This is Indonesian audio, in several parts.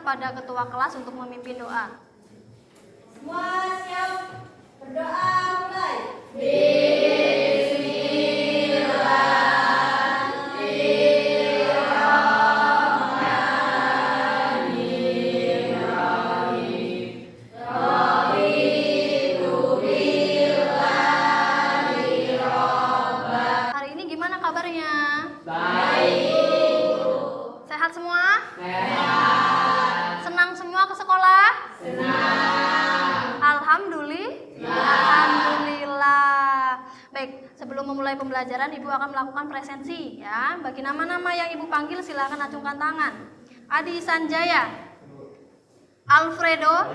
kepada ketua kelas untuk memimpin doa. Semua siap berdoa mulai. Hari ini gimana kabarnya? Baik. Sehat semua? Sehat. Senang semua ke sekolah? Senang. Alhamdulillah. Baik, sebelum memulai pembelajaran Ibu akan melakukan presensi ya. Bagi nama-nama yang Ibu panggil silakan acungkan tangan. Adi Sanjaya, Alfredo,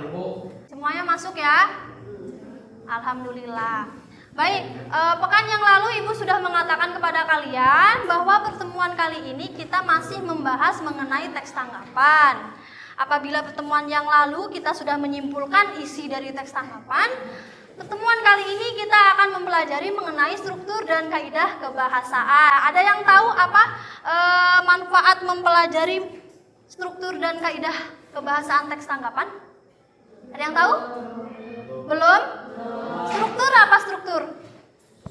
semuanya masuk ya? Alhamdulillah. Baik, pekan yang lalu Ibu sudah mengatakan kepada kalian bahwa pertemuan kali ini kita masih membahas mengenai teks tanggapan. Apabila pertemuan yang lalu kita sudah menyimpulkan isi dari teks tanggapan, pertemuan kali ini kita akan mempelajari mengenai struktur dan kaidah kebahasaan. Ada yang tahu apa manfaat mempelajari struktur dan kaidah kebahasaan teks tanggapan? Ada yang tahu? Belum? Struktur apa struktur?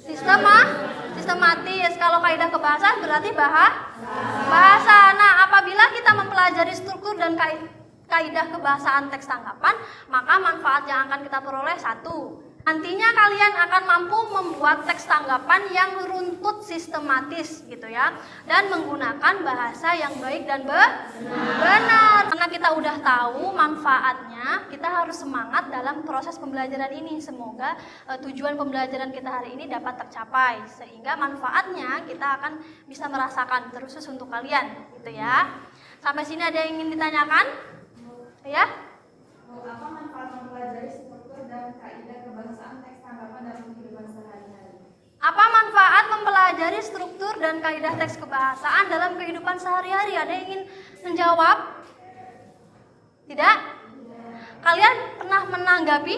Sistematis. Kalau kaidah kebahasaan berarti bahasa. Nah, apabila kita mempelajari struktur dan kaidah kebahasaan teks tanggapan, maka manfaat yang akan kita peroleh satu. Nantinya kalian akan mampu membuat teks tanggapan yang runtut sistematis gitu ya, dan menggunakan bahasa yang baik dan benar. Karena kita udah tahu manfaatnya, kita harus semangat dalam proses pembelajaran ini. Semoga tujuan pembelajaran kita hari ini dapat tercapai, sehingga manfaatnya kita akan bisa merasakan terusus untuk kalian gitu ya. Sampai sini ada yang ingin ditanyakan? Ya? Apa manfaat mempelajari struktur dan kaidah kebahasaan teks tanggapan dalam kehidupan sehari-hari? Apa manfaat mempelajari struktur dan kaidah teks kebahasaan dalam kehidupan sehari-hari? Ada yang ingin menjawab? Tidak? Kalian pernah menanggapi?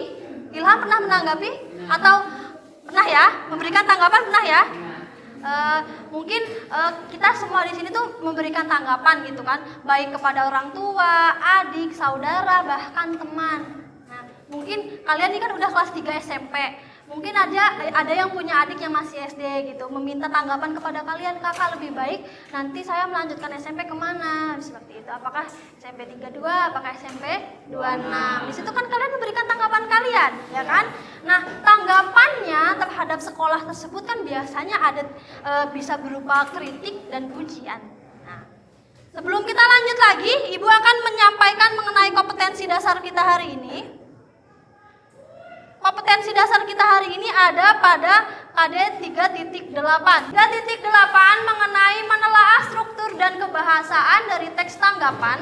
Ilham pernah menanggapi? Atau pernah ya? Memberikan tanggapan pernah ya? Mungkin kita semua di sini tuh memberikan tanggapan gitu kan, baik kepada orang tua, adik, saudara, bahkan teman. Nah, mungkin kalian ini kan udah kelas 3 SMP. Mungkin ada yang punya adik yang masih SD gitu, meminta tanggapan kepada kalian, kakak lebih baik nanti saya melanjutkan SMP kemana, seperti itu. Apakah SMP 32, apakah SMP 26. Di situ kan kalian memberikan tanggapan kalian, ya kan? Nah, tanggapannya terhadap sekolah tersebut kan biasanya ada bisa berupa kritik dan pujian. Nah, sebelum kita lanjut lagi, Ibu akan menyampaikan mengenai kompetensi dasar kita hari ini. Kompetensi dasar kita hari ini ada pada KD 3.8. 3.8 mengenai menelaah struktur dan kebahasaan dari teks tanggapan.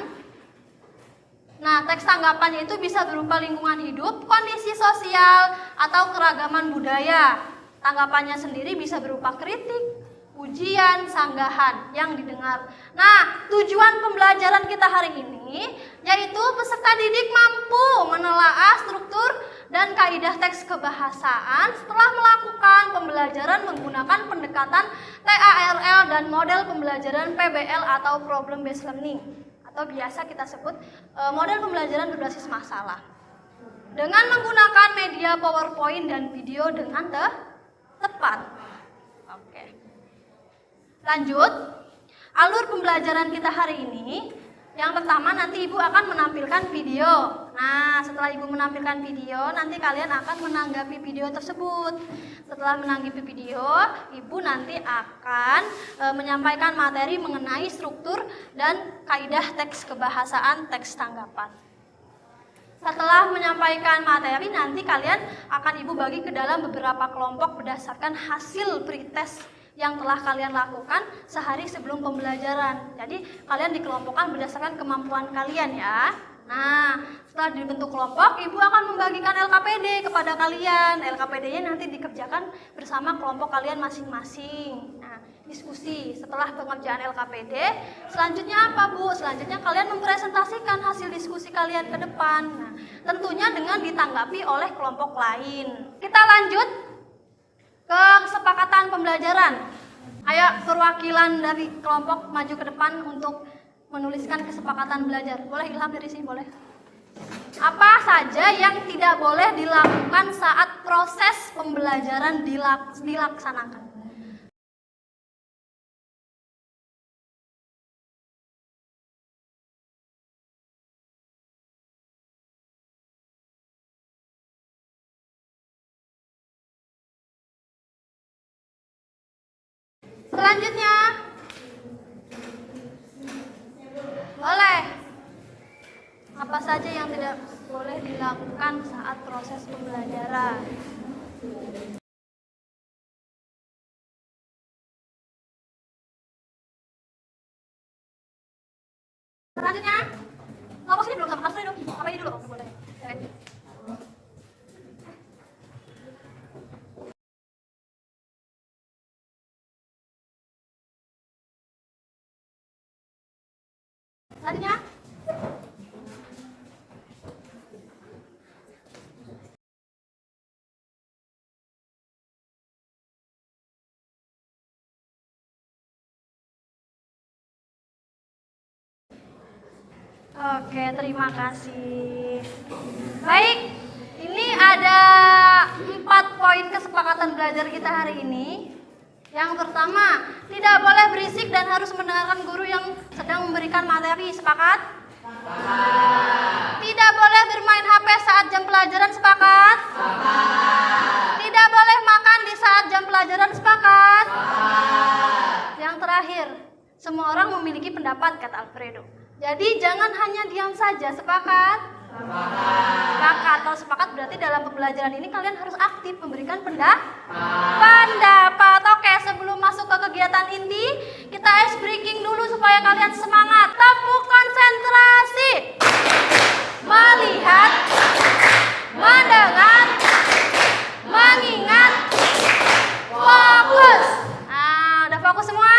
Nah, teks tanggapannya itu bisa berupa lingkungan hidup, kondisi sosial, atau keragaman budaya. Tanggapannya sendiri bisa berupa kritik, ujian, sanggahan yang didengar. Nah, tujuan pembelajaran kita hari ini yaitu peserta didik mampu menelaah struktur dan kaidah teks kebahasaan setelah melakukan pembelajaran menggunakan pendekatan TARL dan model pembelajaran PBL atau Problem Based Learning, atau biasa kita sebut model pembelajaran berbasis masalah, dengan menggunakan media PowerPoint dan video dengan tepat. Oke. Lanjut, alur pembelajaran kita hari ini. Yang pertama nanti Ibu akan menampilkan video. Nah, setelah Ibu menampilkan video, nanti kalian akan menanggapi video tersebut. Setelah menanggapi video, Ibu nanti akan menyampaikan materi mengenai struktur dan kaidah teks kebahasaan teks tanggapan. Setelah menyampaikan materi, nanti kalian akan Ibu bagi ke dalam beberapa kelompok berdasarkan hasil pretest yang telah kalian lakukan sehari sebelum pembelajaran. Jadi kalian dikelompokkan berdasarkan kemampuan kalian ya. Nah, setelah dibentuk kelompok, Ibu akan membagikan LKPD kepada kalian. LKPD-nya nanti dikerjakan bersama kelompok kalian masing-masing. Nah, diskusi setelah pengerjaan LKPD, selanjutnya apa Bu? Selanjutnya kalian mempresentasikan hasil diskusi kalian ke depan. Nah, tentunya dengan ditanggapi oleh kelompok lain. Kita lanjut ke kesepakatan pembelajaran. Ayo perwakilan dari kelompok maju ke depan untuk menuliskan kesepakatan belajar. Boleh Ilham dari sini, boleh. Apa saja yang tidak boleh dilakukan saat proses pembelajaran dilaksanakan? Selanjutnya, boleh. Apa saja yang tidak boleh dilakukan saat proses pembelajaran? Selanjutnya, ngomong sini belum sama Asri dong. Apa ini dulu? Oke, boleh. Oke. Selanjutnya, oke, terima kasih. Baik, ini ada 4 poin kesepakatan belajar kita hari ini. Yang pertama, tidak boleh berisik dan harus mendengarkan guru yang sedang memberikan materi. Sepakat? Tidak boleh bermain HP saat jam pelajaran. Sepakat? Tidak boleh makan di saat jam pelajaran. Sepakat? Yang terakhir, semua orang memiliki pendapat, kata Alfredo. Jadi jangan hanya diam saja. Sepakat? Sepakat. Kalau sepakat berarti dalam pembelajaran ini kalian harus aktif memberikan pendapat. Oke, sebelum masuk ke kegiatan inti, kita ice breaking dulu supaya kalian semangat. Tepuk konsentrasi. Melihat, mendengar, mengingat, fokus. Nah, udah fokus semua?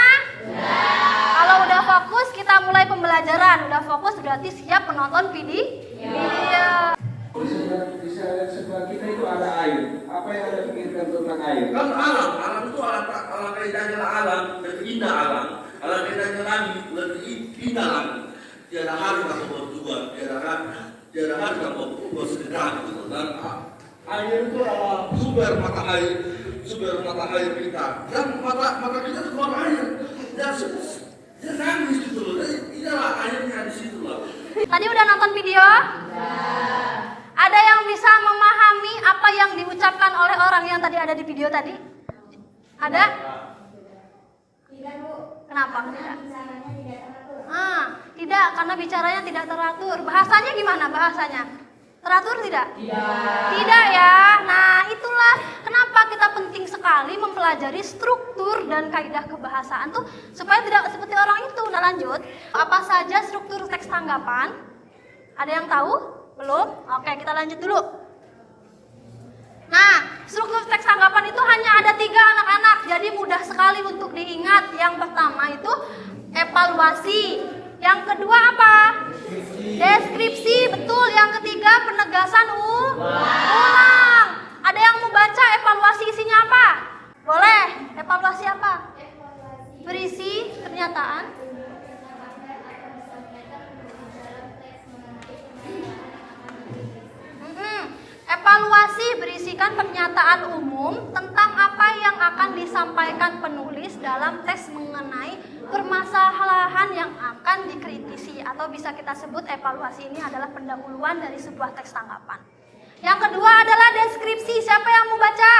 Kalau udah fokus, kita mulai pembelajaran. Udah fokus berarti siap menonton video. Di sebelah kita itu ada air. Apa yang Anda pikirkan tentang air? Kan alam itu alam kaidahnya alam, lebih indah alam. Alam kaidahnya langit, lebih indah langit. Tiada hari kamu berjuang, tiada hari kamu bersedekah gitu. Dan air itu adalah sumber mata air kita. Dan mata kita itu keluar air. Dan nangis gitu loh. Inilah airnya di situ lah. Tadi udah nonton video? Ada yang bisa memahami apa yang diucapkan oleh orang yang tadi ada di video tadi? Ada? Tidak, Bu. Kenapa? Karena bicaranya tidak teratur. Tidak, karena bicaranya tidak teratur. Bahasanya gimana bahasanya? Teratur tidak? Tidak ya. Nah, itulah kenapa kita penting sekali mempelajari struktur dan kaidah kebahasaan tuh supaya tidak seperti orang itu. Nah, lanjut. Apa saja struktur teks tanggapan? Ada yang tahu? Belum? Oke, kita lanjut dulu. Nah, struktur teks tanggapan itu hanya ada 3 anak-anak, jadi mudah sekali untuk diingat. Yang pertama itu evaluasi. Yang kedua apa? Deskripsi, betul. Yang ketiga penegasan ulang. Ada yang mau baca evaluasi isinya apa? Boleh. Evaluasi apa? Berisi pernyataan. Evaluasi berisikan pernyataan umum tentang apa yang akan disampaikan penulis dalam teks mengenai permasalahan yang akan dikritisi, atau bisa kita sebut evaluasi ini adalah pendahuluan dari sebuah teks tanggapan. Yang kedua adalah deskripsi. Siapa yang mau baca?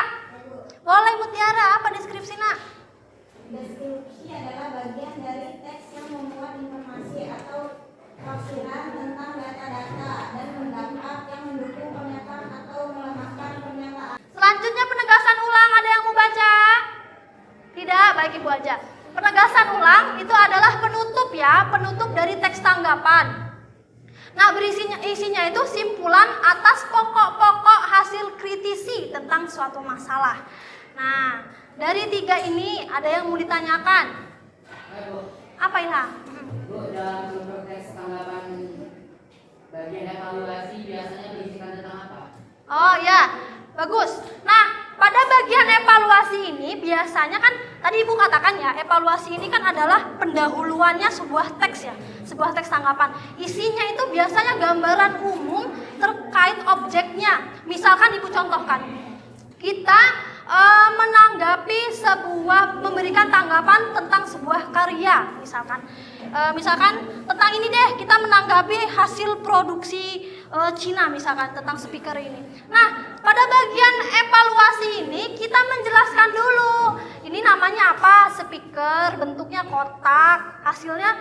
Boleh Mutiara, apa deskripsi nak? Deskripsi adalah bagian dari teks yang memuat informasi atau tafsiran tentang data-data dan pendapat yang mendukung pernyataan atau melemahkan pernyataan. Selanjutnya penegasan ulang. Ada yang mau baca? Tidak, baik Ibu aja. Penegasan ulang itu adalah penutup ya, penutup dari teks tanggapan. Nah, isinya itu simpulan atas pokok-pokok hasil kritisi tentang suatu masalah. Nah, dari 3 ini ada yang mau ditanyakan? Apa Ilham? Bu, dalam struktur teks tanggapan bagian evaluasi biasanya berisikan tentang apa? Oh ya, bagus. Nah, pada bagian evaluasi ini biasanya kan tadi Ibu katakan ya, evaluasi ini kan adalah pendahuluannya sebuah teks ya, sebuah teks tanggapan. Isinya itu biasanya gambaran umum terkait objeknya. Misalkan Ibu contohkan, kita menanggapi memberikan tanggapan tentang sebuah karya, misalkan tentang ini deh, kita menanggapi hasil produksi Cina misalkan tentang speaker ini. Nah, pada bagian evaluasi ini kita menjelaskan dulu ini namanya apa, speaker, bentuknya kotak, hasilnya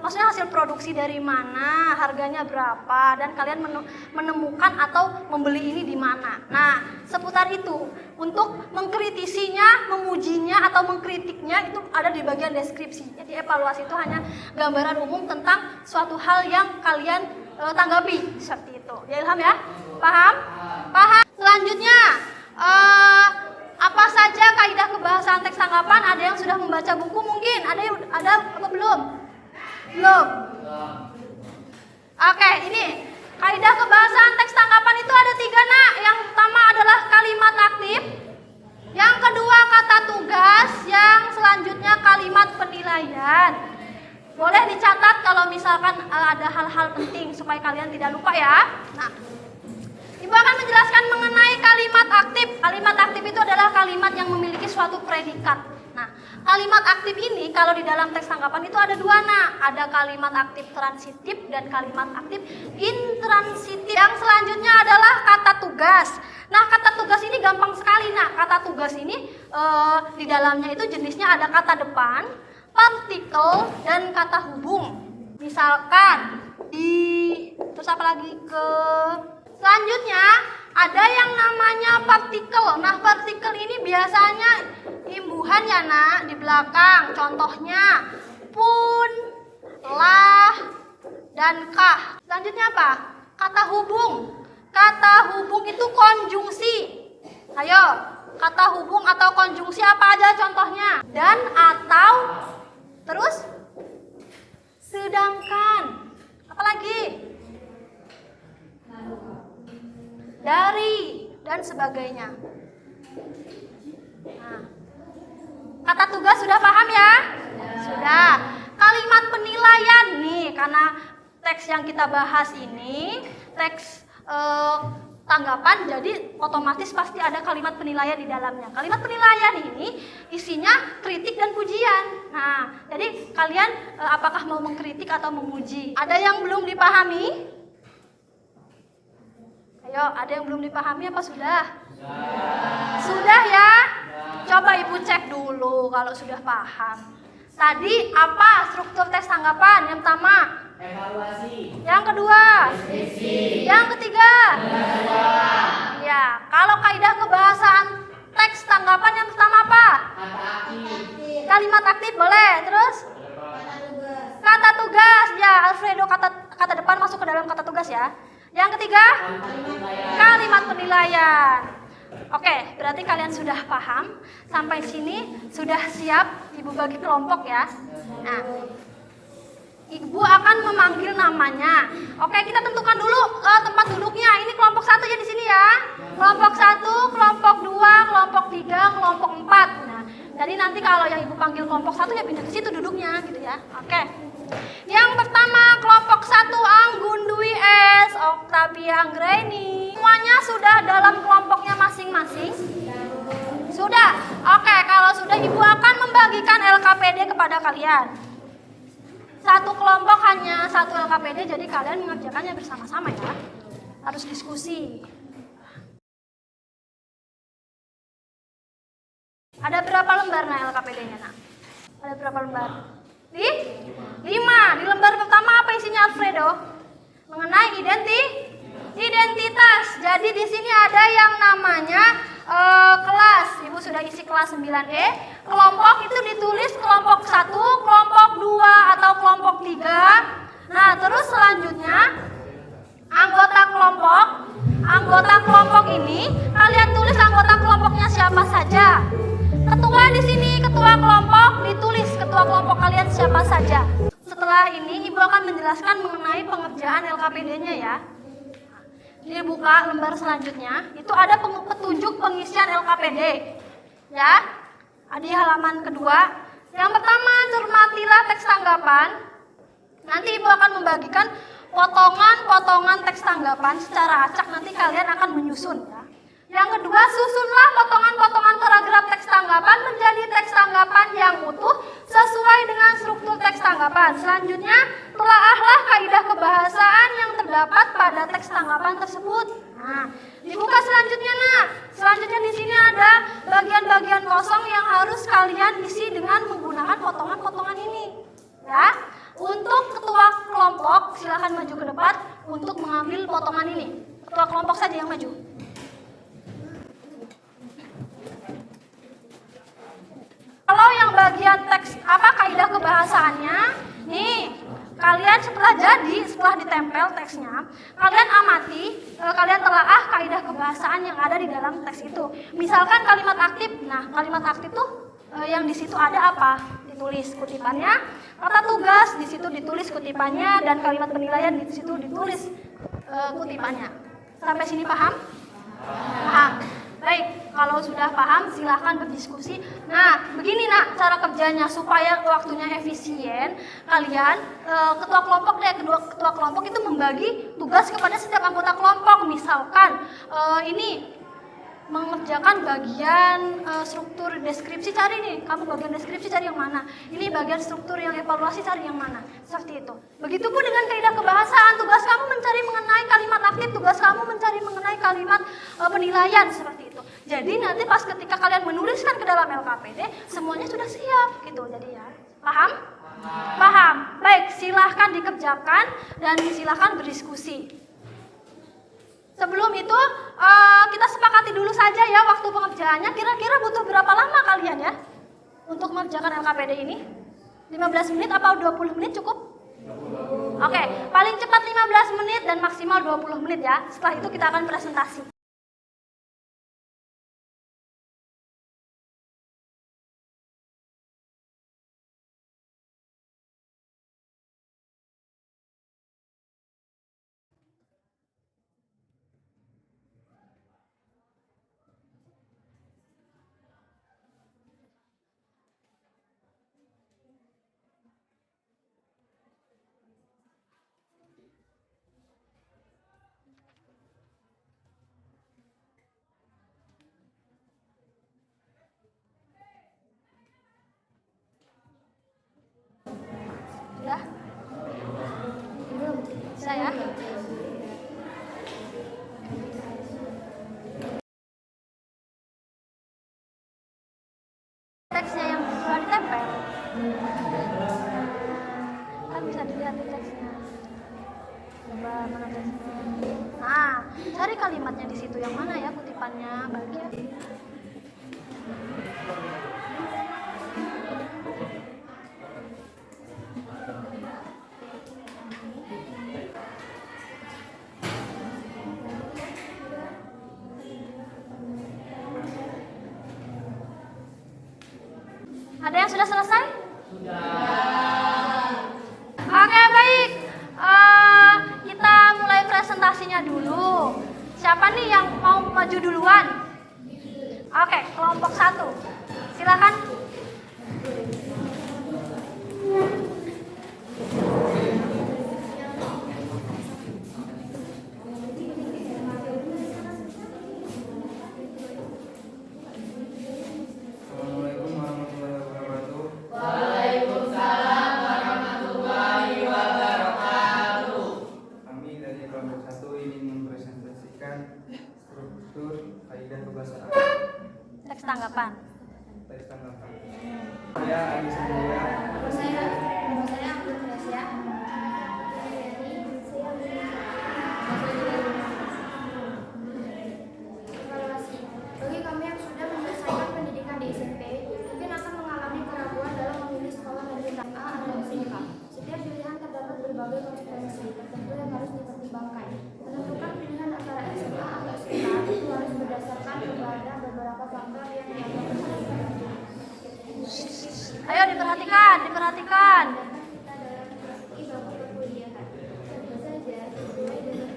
maksudnya hasil produksi dari mana, harganya berapa, dan kalian menemukan atau membeli ini di mana. Nah, seputar itu. Untuk mengkritisinya, memujinya atau mengkritiknya itu ada di bagian deskripsi. Jadi evaluasi itu hanya gambaran umum tentang suatu hal yang kalian tanggapi seperti itu. Ya Ilham ya? Paham? Paham. Selanjutnya apa saja kaidah kebahasaan teks tanggapan? Ada yang sudah membaca buku mungkin? Ada apa belum? Belum. Oke, ini kaidah kebahasaan teks tanggapan itu ada 3 nak. Yang pertama adalah kalimat aktif, yang kedua kata tugas, yang selanjutnya kalimat penilaian. Boleh dicatat kalau misalkan ada hal-hal penting supaya kalian tidak lupa ya. Nah, Ibu akan menjelaskan mengenai kalimat aktif. Kalimat aktif itu adalah kalimat yang memiliki suatu predikat. Nah, kalimat aktif ini kalau di dalam teks tanggapan itu ada 2 nak. Ada kalimat aktif transitif dan kalimat aktif intransitif. Yang selanjutnya adalah kata tugas. Nah, kata tugas ini gampang sekali nak. Kata tugas ini di dalamnya itu jenisnya ada kata depan, partikel, dan kata hubung. Misalkan terus apa lagi selanjutnya ada yang namanya partikel. Nah, partikel ini biasanya imbuhan ya nak di belakang. Contohnya pun, lah, dan kah. Selanjutnya apa? Kata hubung. Kata hubung itu konjungsi. Ayo, kata hubung atau konjungsi apa aja contohnya? Dan, atau, terus sedangkan. Apa lagi? Dari, dan sebagainya. Nah, kata tugas sudah paham ya? Sudah. Kalimat penilaian nih, karena teks yang kita bahas ini teks tanggapan, jadi otomatis pasti ada kalimat penilaian di dalamnya. Kalimat penilaian ini isinya kritik dan pujian. Nah, jadi kalian apakah mau mengkritik atau memuji? Ada yang belum dipahami? Ayo, ada yang belum dipahami apa sudah? Sudah ya? Coba Ibu cek dulu kalau sudah paham. Tadi apa struktur tes tanggapan? Yang pertama, Evaluasi. yang kedua, Deskripsi. yang ketiga, ya. Kalau kaidah kebahasaan teks tanggapan yang pertama apa? Kata aktif. Kalimat aktif boleh. Terus kata tugas, ya Alfredo, kata depan masuk ke dalam kata tugas ya. Yang ketiga, kalimat penilaian. Oke, berarti kalian sudah paham. Sampai sini sudah siap Ibu bagi kelompok ya. Nah, Ibu akan memanggil namanya. Oke, kita tentukan dulu tempat duduknya. Ini kelompok 1 ya di sini ya. Kelompok 1, kelompok 2, kelompok 3, kelompok 4. Nah, jadi nanti kalau yang Ibu panggil kelompok 1 ya pindah ke situ duduknya gitu ya. Oke. Yang pertama kelompok 1 Anggun Dwi S, Octavia Anggraini. Semuanya sudah dalam kelompoknya masing-masing? Sudah. Oke, kalau sudah Ibu akan membagikan LKPD kepada kalian. Satu kelompok hanya 1 LKPD, jadi kalian mengerjakannya bersama-sama ya. Harus diskusi. Ada berapa lembar nah LKPD-nya nak? Ada berapa lembar? 5. Di lembar pertama apa isinya Alfredo? Mengenai identitas. Jadi di sini ada yang namanya kelas. Ibu sudah isi kelas 9E. Kelompok itu ditulis kelompok 1, kelompok 2 atau kelompok 3. Nah, terus selanjutnya anggota kelompok ini kalian tulis anggota kelompoknya siapa saja. Ketua di sini, ketua kelompok ditulis ketua kelompok kalian siapa saja. Setelah ini Ibu akan menjelaskan mengenai pengerjaan LKPD-nya ya. dibuka lembar selanjutnya, itu ada petunjuk pengisian LKPD. Ya, di halaman kedua. Yang pertama, cermatilah teks tanggapan. Nanti Ibu akan membagikan potongan-potongan teks tanggapan secara acak, nanti kalian akan menyusun ya. Yang kedua, susunlah potongan-potongan paragraf teks tanggapan menjadi teks tanggapan yang utuh sesuai dengan struktur teks tanggapan. Selanjutnya, telaahlah kaidah kebahasaan yang terdapat pada teks tanggapan tersebut. Nah, dibuka selanjutnya, Selanjutnya di sini ada bagian-bagian kosong yang harus kalian isi dengan menggunakan potongan-potongan ini. Ya, untuk ketua kelompok silakan maju ke depan untuk mengambil potongan ini. Ketua kelompok saja yang maju. Kalau yang bagian teks kaidah kebahasaannya, nih kalian setelah ditempel teksnya, kalian amati, kalian telaah kaidah kebahasaan yang ada di dalam teks itu. Misalkan kalimat aktif, nah kalimat aktif tuh yang di situ ada apa? Ditulis kutipannya, kata tugas di situ ditulis kutipannya, dan kalimat penilaian di situ ditulis kutipannya. Sampai sini paham? Paham. Baik, kalau sudah paham silahkan berdiskusi. Nah, begini cara kerjanya supaya waktunya efisien. Kalian ketua kelompok itu membagi tugas kepada setiap anggota kelompok. Misalkan ini mengerjakan bagian struktur deskripsi, cari nih, kamu bagian deskripsi cari yang mana, ini bagian struktur yang evaluasi cari yang mana, seperti itu. Begitupun dengan kaidah kebahasaan, tugas kamu mencari mengenai kalimat aktif, tugas kamu mencari mengenai kalimat penilaian, seperti itu. Jadi nanti pas ketika kalian menuliskan ke dalam LKPD, semuanya sudah siap gitu. Jadi ya, paham? Paham. Baik, silahkan dikerjakan dan silahkan berdiskusi. Sebelum itu kita sepakati dulu saja ya waktu pengerjaannya. Kira-kira butuh berapa lama kalian ya untuk mengerjakan LKPD ini? 15 menit atau 20 menit cukup? Oke, paling cepat 15 menit dan maksimal 20 menit ya. Setelah itu kita akan presentasi. Sudah? Belum? Bisa ya? Teksnya yang sudah ditempel kan bisa dilihat di teksnya. Coba mana teksnya? Nah, cari kalimatnya di situ yang mana ya, kutipannya, bagian. Ada yang sudah selesai? Sudah. Oke, baik. Kita mulai presentasinya dulu. Siapa nih yang mau maju duluan? Oke, kelompok 1. Silakan. Struktur kaidah kebahasaan. Teks tanggapan. Saya Adi Sanjaya. Saya Abdul Gracia. Evaluasi. Bagi kami yang sudah menyelesaikan pendidikan di SMP, mungkin akan mengalami keraguan dalam memilih sekolah negeri A atau SMK. Setiap pilihan terdapat berbagai konsekuensi tertentu yang harus dipertimbangkan. Menentukan pilihan antara SMA atau SMK itu harus berdasarkan kepada beberapa faktor yang dianggap penting. Ayo diperhatikan. Kita dalam ibadah perkuliahan. Tentu saja sesuai dengan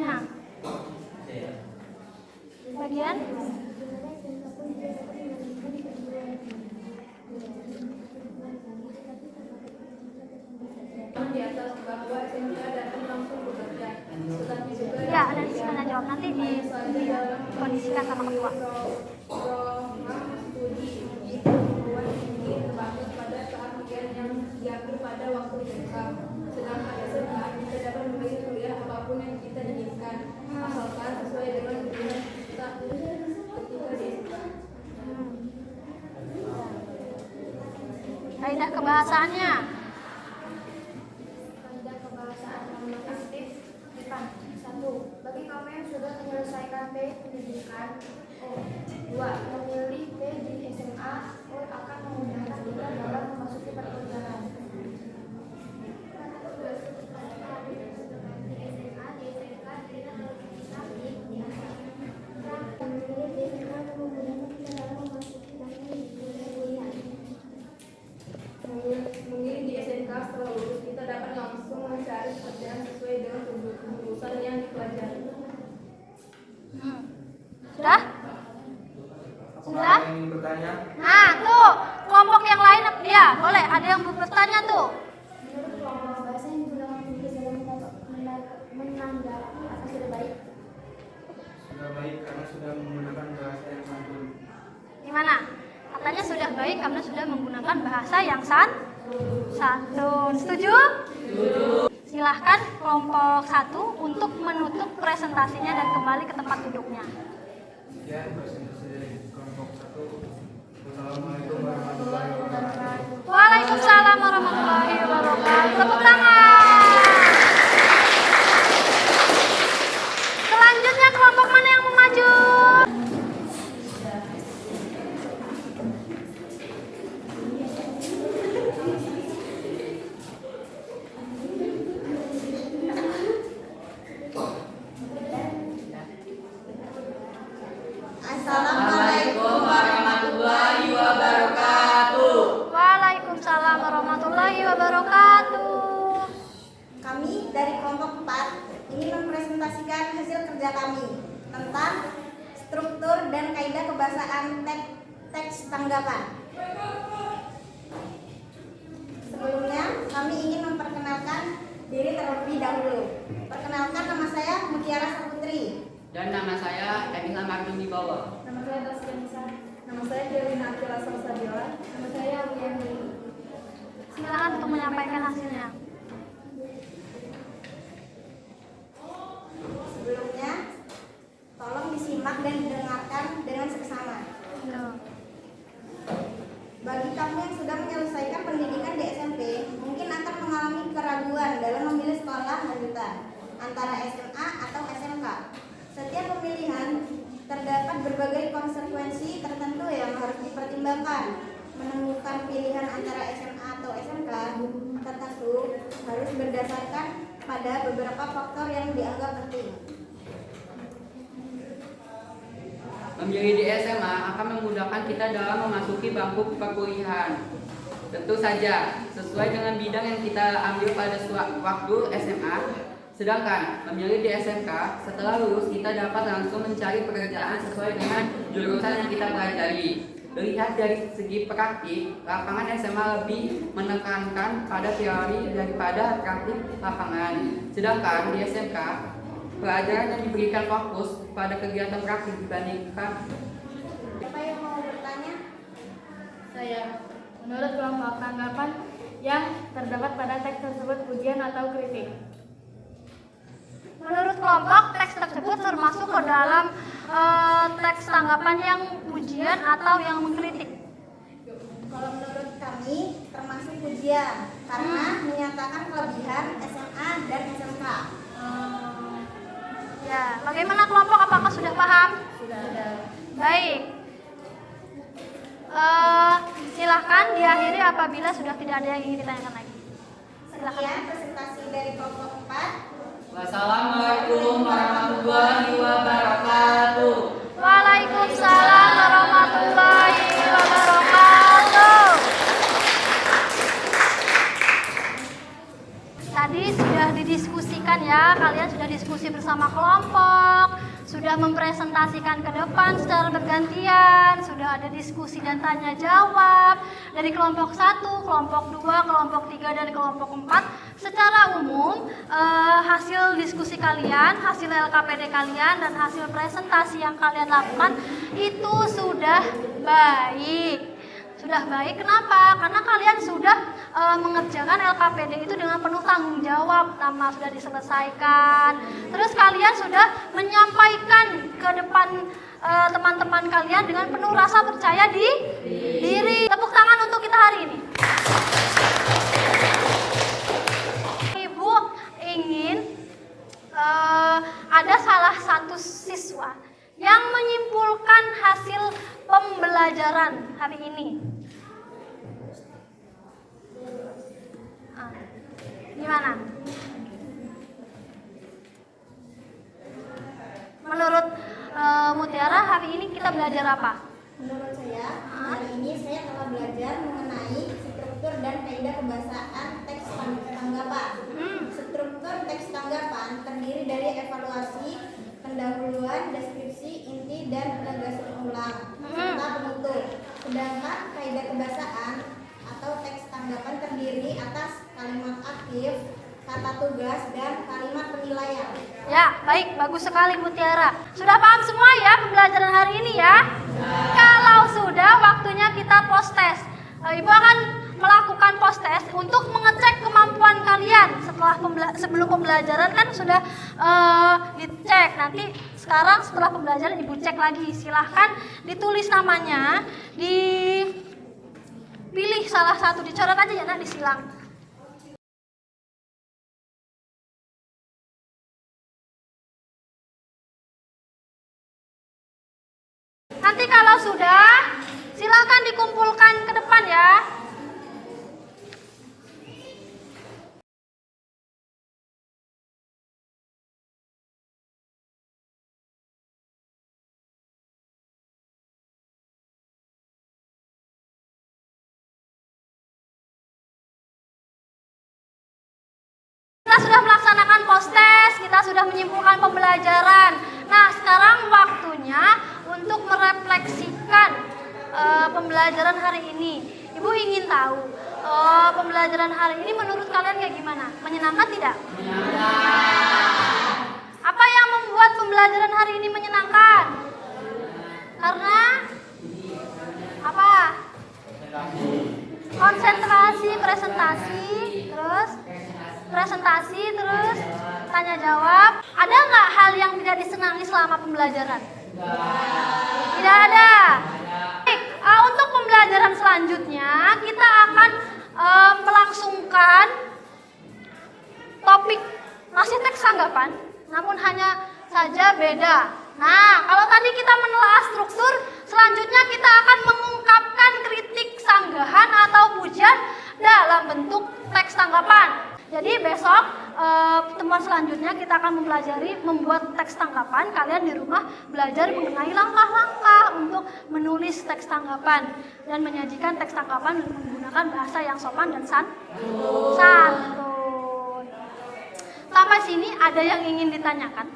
Nah, bagian di atas bahwa SMK datang langsung bekerja. Tetapi juga ya ada di tanya jawab nanti dikondisikan sama ketua. program studi perguruan tinggi terbatas pada keahlian yang diambil pada waktu SMK. Sedangkan SMK kita dapat memilih kuliah apapun yang kita inginkan, asalkan sesuai dengan kebutuhan kita ketika di SMK. Kaidah kebahasaannya. Kaidah kebahasaan normatif depan 1. Bagi kamu yang sudah menyelesaikan P pendidikan O. 2. Memilih P di SMA O akan memudahkan kita dalam memasuki perkuliahan. Memilih di SMK setelah lulus kita dapat langsung mencari pekerjaan sesuai dengan jurusan yang dipelajari. Sudah? Apakah Sudah? ada yang ingin bertanya? Nah, tuh kelompok yang lain ya boleh ada yang bertanya tuh. Menurut kelompok bahasa yang digunakan tulis dalam menanggapi apa sudah baik? Sudah baik karena sudah menggunakan bahasa yang santun. Gimana? Katanya sudah baik karena sudah menggunakan bahasa yang santun. Setuju? Silahkan kelompok 1 untuk menutup presentasinya dan kembali ke tempat duduknya. Sekian presentasi dari kelompok 1. Wassalamualaikum warahmatullahi wabarakatuh. Waalaikumsalam warahmatullahi wabarakatuh. Tepuk tangan. Selanjutnya kelompok mana yang mau maju? Assalamualaikum warahmatullahi wabarakatuh. Waalaikumsalam warahmatullahi wabarakatuh. Kami dari kelompok 4 ingin mempresentasikan hasil kerja kami tentang struktur dan kaidah kebahasaan teks tanggapan. Sebelumnya, kami ingin memperkenalkan diri terlebih dahulu. Perkenalkan, nama saya Mutiara Saputri. Dan nama saya Emila Mardun di bawah. Nama saya Tasya Nisa. Nama saya Delina Akila Salsabila. Nama saya Wiani. Silakan untuk menyampaikan hasilnya. Sebelumnya, tolong disimak dan didengarkan dengan seksama. Bagi kamu yang sudah menyelesaikan pendidikan di SMP, mungkin akan mengalami keraguan dalam memilih sekolah lanjutan antara SMA atau SMK. Setiap pemilihan terdapat berbagai konsekuensi tertentu yang harus dipertimbangkan. Menemukan pilihan antara SMA atau SMK tentu harus berdasarkan pada beberapa faktor yang dianggap penting. Memilih di SMA akan memudahkan kita dalam memasuki bangku perkuliahan. Tentu saja sesuai dengan bidang yang kita ambil pada waktu SMA. Sedangkan memilih di SMK, setelah lulus kita dapat langsung mencari pekerjaan sesuai dengan jurusan yang kita pelajari. Lihat dari segi praktik, lapangan SMA lebih menekankan pada teori daripada praktik lapangan. Sedangkan di SMK, pelajaran yang diberikan fokus pada kegiatan praktik dibandingkan. Siapa yang mau bertanya? Saya, menurut kelompok tanggapan yang terdapat pada teks tersebut pujian atau kritik. Menurut kelompok, teks tersebut termasuk ke dalam teks tanggapan yang pujian atau yang mengkritik. Kalau menurut kami termasuk pujian karena menyatakan kelebihan SMA dan SMK. Ya, bagaimana kelompok? Apakah sudah paham? Sudah. Baik. Silahkan diakhiri apabila sudah tidak ada yang ingin ditanyakan lagi. Sekian presentasi dari kelompok 4. Wassalamualaikum warahmatullahi wabarakatuh. Waalaikumsalam warahmatullahi wabarakatuh. Tadi sudah didiskusikan kan ya, kalian sudah diskusi bersama kelompok, sudah mempresentasikan ke depan secara bergantian, sudah ada diskusi dan tanya jawab dari kelompok 1, kelompok 2, kelompok 3, dan kelompok 4. Secara umum, hasil diskusi kalian, hasil LKPD kalian, dan hasil presentasi yang kalian lakukan itu sudah baik. Sudah baik, kenapa? Karena kalian sudah mengerjakan LKPD itu dengan penuh tanggung jawab, nama sudah diselesaikan. Terus kalian sudah menyampaikan ke depan teman-teman kalian dengan penuh rasa percaya diri. Tepuk tangan untuk kita hari ini. Ibu ingin ada salah satu siswa yang menyimpulkan hasil pembelajaran hari ini. Gimana? Menurut Mutiara, hari ini kita belajar apa? Menurut saya, hari ini saya telah belajar mengenai struktur dan kaidah kebahasaan teks tanggapan. Struktur teks tanggapan terdiri dari evaluasi, pendahuluan, deskripsi, inti, dan penegasan ulang, serta penutup. Sedangkan kaidah kebahasaan atau teks tanggapan terdiri atas kalimat aktif, kata tugas, dan kalimat penilaian. Ya, baik, bagus sekali Mutiara. Sudah paham semua ya pembelajaran hari ini ya? Kalau sudah, waktunya kita post test. Ibu akan melakukan post test untuk mengecek kemampuan kalian. Sebelum pembelajaran kan sudah dicek. Nanti sekarang setelah pembelajaran Ibu cek lagi. Silahkan ditulis namanya, dipilih salah satu, dicoret aja ya nak, disilang. Nanti kalau sudah, silakan dikumpulkan ke depan ya. Kita sudah melaksanakan post test, kita sudah menyimpulkan pembelajaran. Nah, sekarang waktunya untuk merefleksikan pembelajaran hari ini. Ibu ingin tahu, pembelajaran hari ini menurut kalian kayak gimana? Menyenangkan tidak? Menyenangkan. Apa yang membuat pembelajaran hari ini menyenangkan? Karena apa? Konsentrasi, presentasi, terus tanya jawab. Ada nggak hal yang tidak disenangi selama pembelajaran? Tidak ada. Baik, untuk pembelajaran selanjutnya kita akan melangsungkan topik masih teks tanggapan, namun hanya saja beda. Nah, kalau tadi kita menelaah struktur, selanjutnya kita akan mengungkapkan kritik, sanggahan atau pujian dalam bentuk teks tanggapan. Jadi besok pertemuan selanjutnya kita akan mempelajari membuat teks tanggapan. Kalian di rumah belajar mengenai langkah-langkah untuk menulis teks tanggapan dan menyajikan teks tanggapan menggunakan bahasa yang sopan dan santun. Sampai sini ada yang ingin ditanyakan?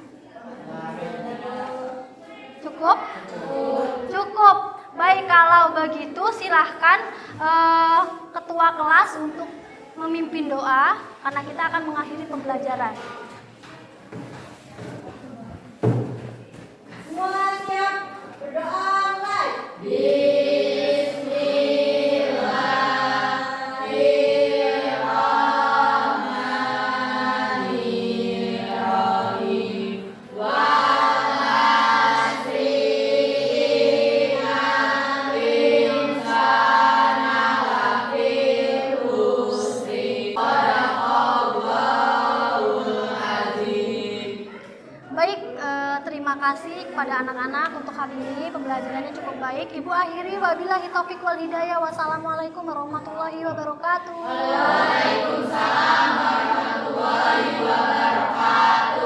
Cukup? Cukup. Baik, kalau begitu silahkan ketua kelas untuk memimpin doa karena kita akan mengakhiri pembelajaran. Semua siap berdoa mulai. Terima kasih kepada anak-anak untuk hari ini, pembelajarannya cukup baik. Ibu akhiri, wabillahi taufiq wal hidayah. Wassalamualaikum warahmatullahi wabarakatuh. Waalaikumsalam warahmatullahi wabarakatuh.